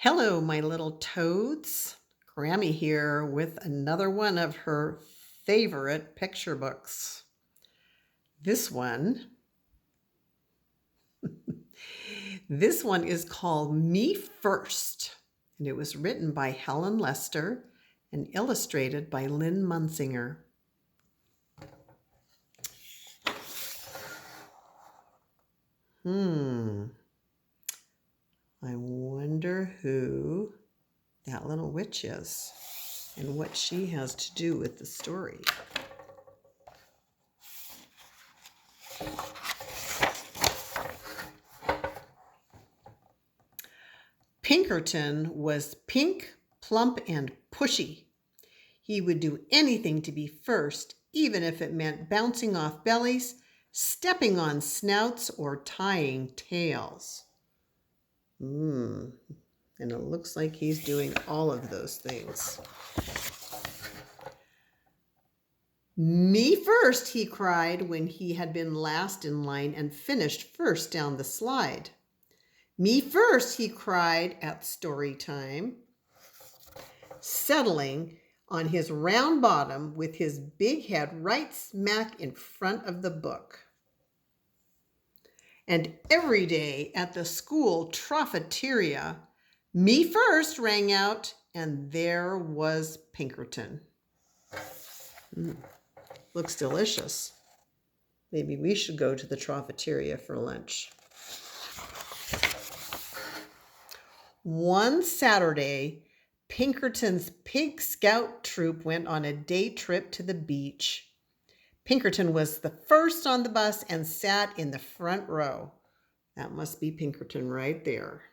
Hello, my little toads. Grammy here with another one of her favorite picture books. This one, this one is called Me First, and it was written by Helen Lester and illustrated by Lynn Munsinger. I wonder who that little witch is and what she has to do with the story. Pinkerton was pink, plump, and pushy. He would do anything to be first, even if it meant bouncing off bellies, stepping on snouts, or tying tails. And it looks like he's doing all of those things. Me first, he cried when he had been last in line and finished first down the slide. Me first, he cried at story time, settling on his round bottom with his big head right smack in front of the book. And every day at the school trophiteria, Me first rang out, and there was Pinkerton. Looks delicious. Maybe we should go to the trophiteria for lunch. One Saturday, Pinkerton's Pig Scout troop went on a day trip to the beach. Pinkerton was the first on the bus and sat in the front row. That must be Pinkerton right there.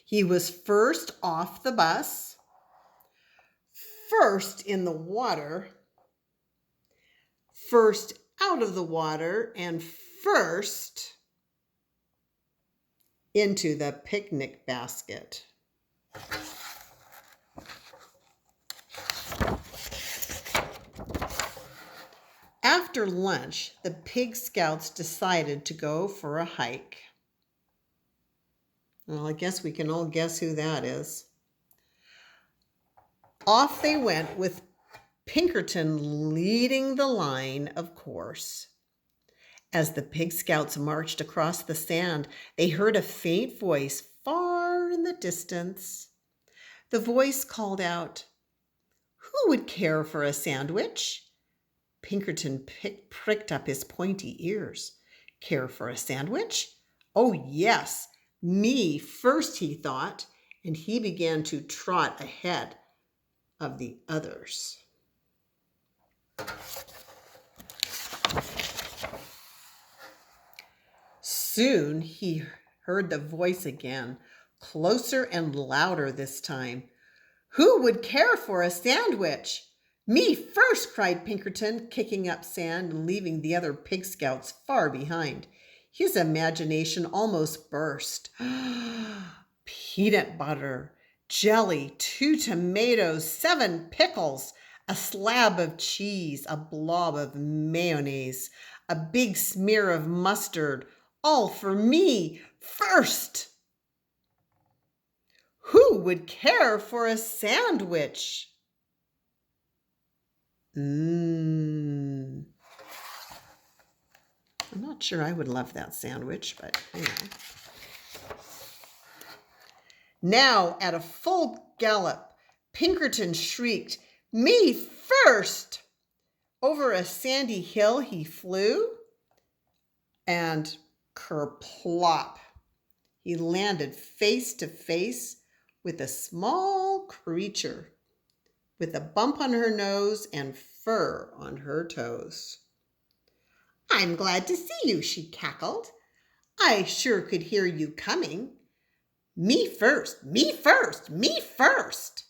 He was first off the bus, first in the water, first out of the water, and first into the picnic basket. After lunch, the Pig Scouts decided to go for a hike. Well, I guess we can all guess who that is. Off they went with Pinkerton leading the line, of course. As the Pig Scouts marched across the sand, they heard a faint voice far in the distance. The voice called out, "Who would care for a sandwich?" Pinkerton pricked up his pointy ears. Care for a sandwich? Oh, yes. Me first, he thought, and he began to trot ahead of the others. Soon he heard the voice again, closer and louder this time. "Who would care for a sandwich?" "Me first," cried Pinkerton, kicking up sand and leaving the other Pig Scouts far behind. His imagination almost burst. Peanut butter, jelly, 2 tomatoes, 7 pickles, a slab of cheese, a blob of mayonnaise, a big smear of mustard, all for me first. Who would care for a sandwich? I'm not sure I would love that sandwich, but you know. Now, at a full gallop, Pinkerton shrieked, "Me first!" Over a sandy hill he flew, and kerplop! He landed face to face with a small creature with a bump on her nose and fur on her toes. "I'm glad to see you," she cackled. "I sure could hear you coming. Me first, me first, me first.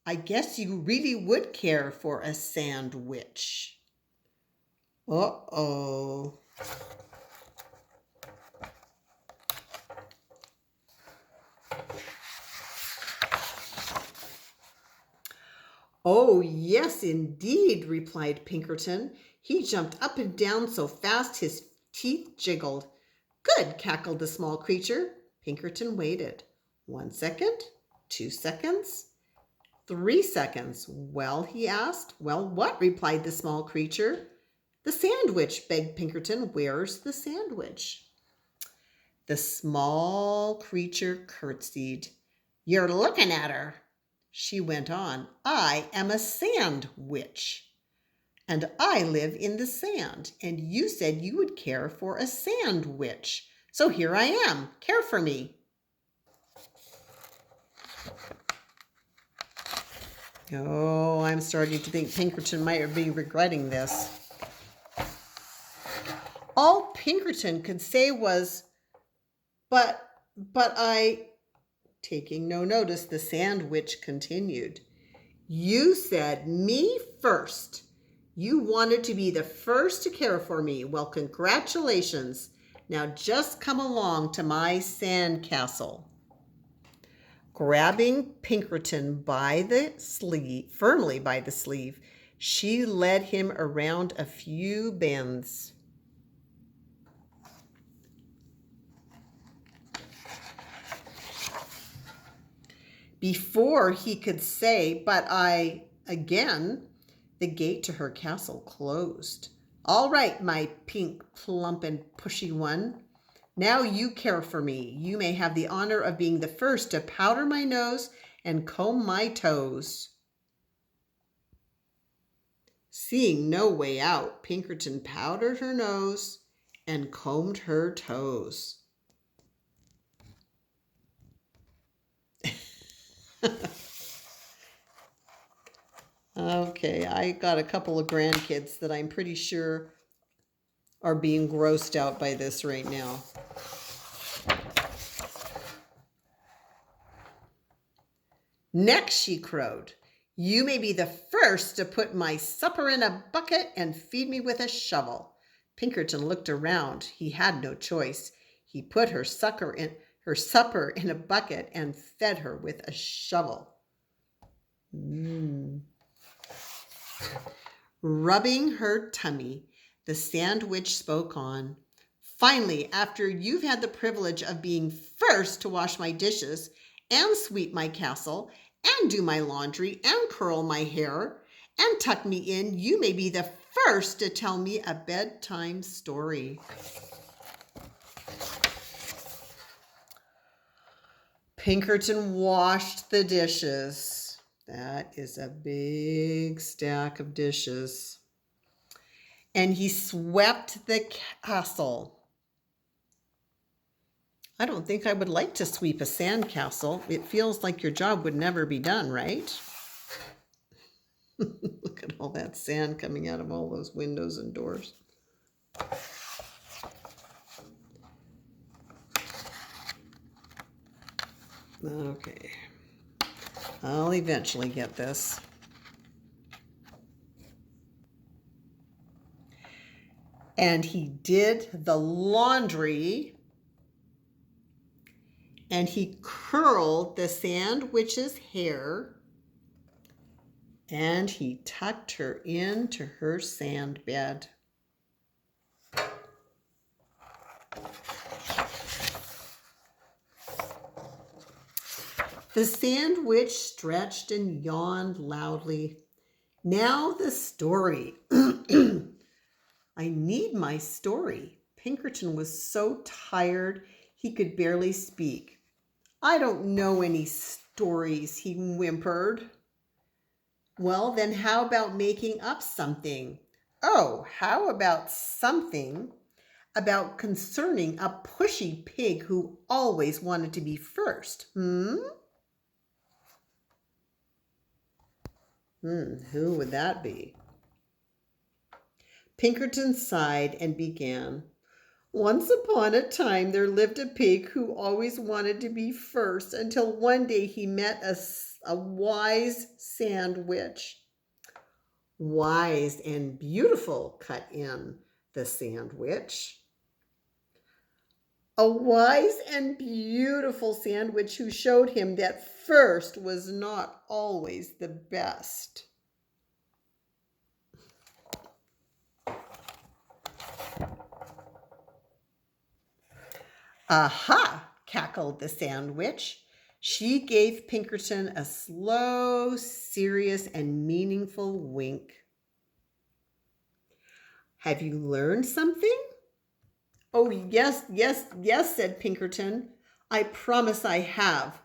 I guess you really would care for a sandwich." Uh-oh. "Oh, yes, indeed," replied Pinkerton. He jumped up and down so fast his teeth jiggled. Good, cackled the small creature. Pinkerton waited. 1 second, 2 seconds, 3 seconds. Well, he asked. Well, what? Replied the small creature. The sandwich, begged Pinkerton. Where's the sandwich? The small creature curtsied. You're looking at her. She went on. I am a sandwich, and I live in the sand, and you said you would care for a sandwich. So here I am. Care for me. Oh, I'm starting to think Pinkerton might be regretting this. All Pinkerton could say was, but I... Taking no notice, the sandwich continued. You said me first. You wanted to be the first to care for me. Well, congratulations. Now just come along to my sand castle. Grabbing Pinkerton by the sleeve, firmly by the sleeve, she led him around a few bends. Before he could say, but I, again, the gate to her castle closed. All right, my pink, plump, and pushy one. Now you care for me. You may have the honor of being the first to powder my nose and comb my toes. Seeing no way out, Pinkerton powdered her nose and combed her toes. Okay, I got a couple of grandkids that I'm pretty sure are being grossed out by this right now. Next, she crowed, you may be the first to put my supper in a bucket and feed me with a shovel. Pinkerton looked around. He had no choice. He put her supper in a bucket and fed her with a shovel. Rubbing her tummy, the sandwich spoke on. Finally, after you've had the privilege of being first to wash my dishes and sweep my castle and do my laundry and curl my hair and tuck me in, you may be the first to tell me a bedtime story. Pinkerton washed the dishes. That is a big stack of dishes. And he swept the castle. I don't think I would like to sweep a sand castle. It feels like your job would never be done, right? Look at all that sand coming out of all those windows and doors. Okay. I'll eventually get this. And he did the laundry, and he curled the sandwich's hair, and he tucked her into her sand bed. The sandwich stretched and yawned loudly. Now the story. I need my story. Pinkerton was so tired he could barely speak. I don't know any stories, he whimpered. Well, then how about making up something? Oh, how about something about concerning a pushy pig who always wanted to be first? Who would that be? Pinkerton sighed and began. Once upon a time there lived a pig who always wanted to be first until one day he met a wise sandwich. Wise and beautiful, cut in the sandwich. A wise and beautiful sandwich who showed him that first was not always the best. Aha, cackled the sandwich. She gave Pinkerton a slow, serious, and meaningful wink. Have you learned something? Oh, yes, yes, yes, said Pinkerton. I promise I have.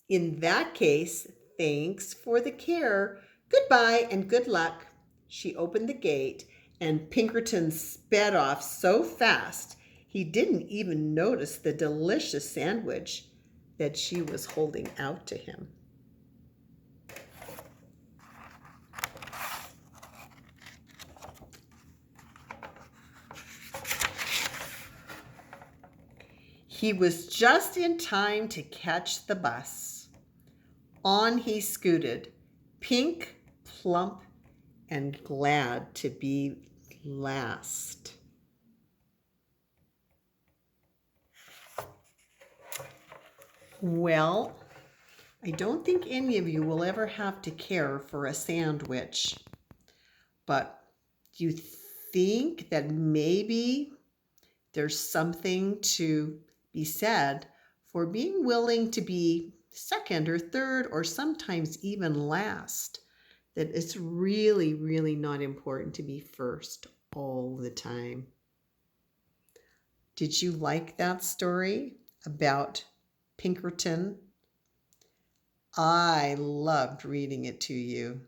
In that case, thanks for the care. Goodbye and good luck. She opened the gate, and Pinkerton sped off so fast he didn't even notice the delicious sandwich that she was holding out to him. He was just in time to catch the bus. On he scooted, pink, plump, and glad to be last. Well, I don't think any of you will ever have to care for a sandwich, but do you think that maybe there's something to be said for being willing to be second or third or sometimes even last? That it's really, really not important to be first all the time. Did you like that story about Pinkerton? I loved reading it to you.